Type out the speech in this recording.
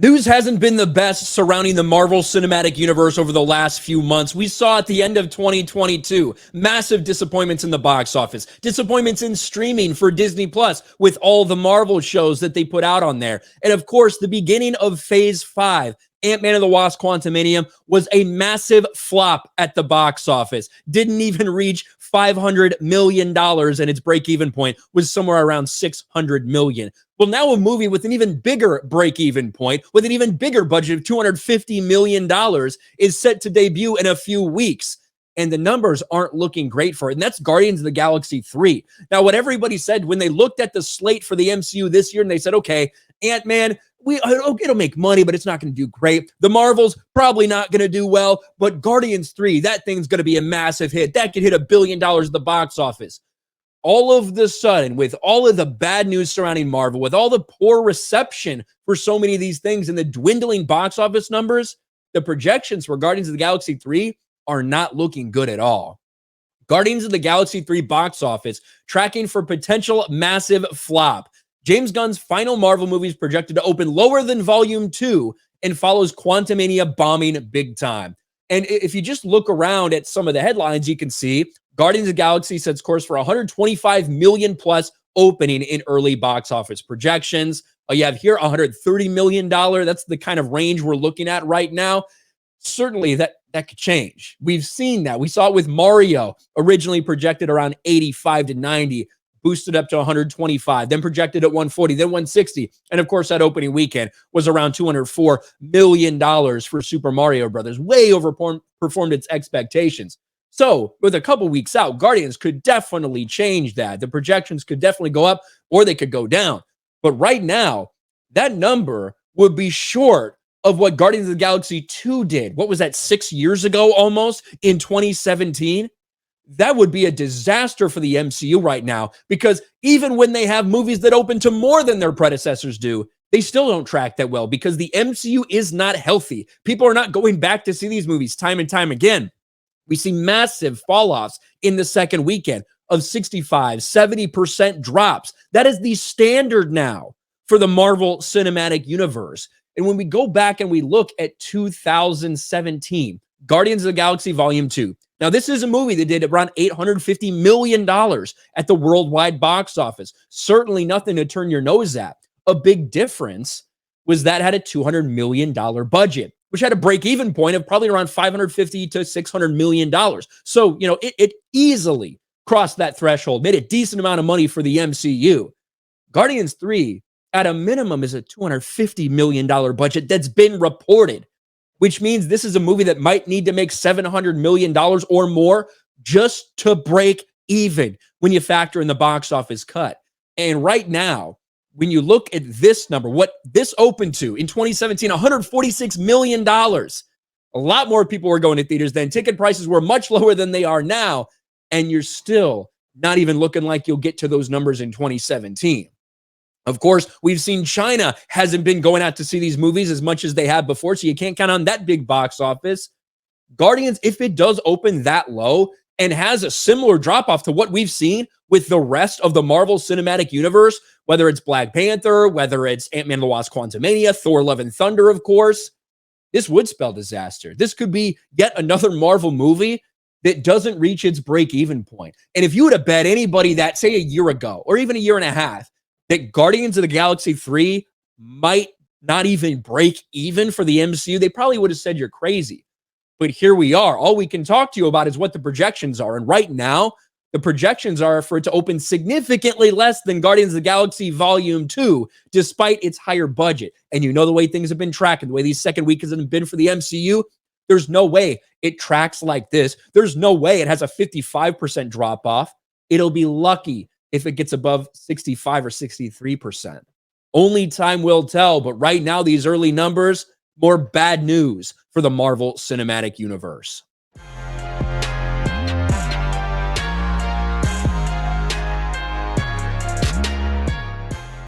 News hasn't been the best surrounding the Marvel Cinematic Universe over the last few months. We saw at the end of 2022 massive disappointments in the box office, disappointments in streaming for Disney Plus with all the Marvel shows that they put out on there. And of course, the beginning of Phase 5, Ant-Man and the Wasp: Quantumanium, was a massive flop at the box office. Didn't even reach $500 million, and its break-even point was somewhere around $600 million. Well, now a movie with an even bigger break-even point, with an even bigger budget of $250 million, is set to debut in a few weeks. And the numbers aren't looking great for it. And that's Guardians of the Galaxy 3. Now, what everybody said when they looked at the slate for the MCU this year, and they said, okay, Ant-Man, it'll make money, but it's not going to do great. The Marvels, probably not going to do well. But Guardians 3, that thing's going to be a massive hit. That could hit $1 billion at the box office. All of the sudden, with all of the bad news surrounding Marvel, with all the poor reception for so many of these things and the dwindling box office numbers, the projections for Guardians of the Galaxy 3 are not looking good at all. Guardians of the Galaxy 3 box office tracking for potential massive flop. James Gunn's final Marvel movie is projected to open lower than Volume 2 and follows Quantumania bombing big time. And if you just look around at some of the headlines, you can see Guardians of the Galaxy sets course for $125 million plus opening in early box office projections. You have here $130 million. That's the kind of range we're looking at right now. Certainly that could change. We've seen that. We saw it with Mario, originally projected around 85 to 90, boosted up to 125, then projected at 140, then 160. And of course, that opening weekend was around $204 million for Super Mario Brothers, way overperformed its expectations. So with a couple weeks out, Guardians could definitely change that. The projections could definitely go up or they could go down. But right now, that number would be short of what Guardians of the Galaxy 2 did. What was that, 6 years ago almost, in 2017? That would be a disaster for the MCU right now, because even when they have movies that open to more than their predecessors do, they still don't track that well because the MCU is not healthy. People are not going back to see these movies time and time again. We see massive fall-offs in the second weekend of 65, 70% drops. That is the standard now for the Marvel Cinematic Universe. And when we go back and we look at 2017, Guardians of the Galaxy Volume 2. Now, this is a movie that did around $850 million at the worldwide box office. Certainly nothing to turn your nose at. A big difference was that had a $200 million budget, which had a break-even point of probably around $550 to $600 million. So, it easily crossed that threshold, made a decent amount of money for the MCU. Guardians 3, at a minimum, is a $250 million budget that's been reported, which means this is a movie that might need to make $700 million or more just to break even when you factor in the box office cut. And right now, when you look at this number, what this opened to in 2017, $146 million. A lot more people were going to theaters then. Ticket prices were much lower than they are now. And you're still not even looking like you'll get to those numbers in 2017. Of course, we've seen China hasn't been going out to see these movies as much as they have before, so you can't count on that big box office. Guardians, if it does open that low and has a similar drop-off to what we've seen with the rest of the Marvel Cinematic Universe, whether it's Black Panther, whether it's Ant-Man and the Wasp: Quantumania, Thor: Love and Thunder, of course, this would spell disaster. This could be yet another Marvel movie that doesn't reach its break-even point. And if you would have bet anybody that, say, a year ago, or even a year and a half, that Guardians of the Galaxy 3 might not even break even for the MCU, they probably would have said you're crazy. But here we are. All we can talk to you about is what the projections are. And right now, the projections are for it to open significantly less than Guardians of the Galaxy Volume 2, despite its higher budget. And you know the way things have been tracking, the way these second weekends have been for the MCU, there's no way it tracks like this. There's no way it has a 55% drop-off. It'll be lucky if it gets above 65 or 63%. Only time will tell, but right now, these early numbers, more bad news for the Marvel Cinematic Universe.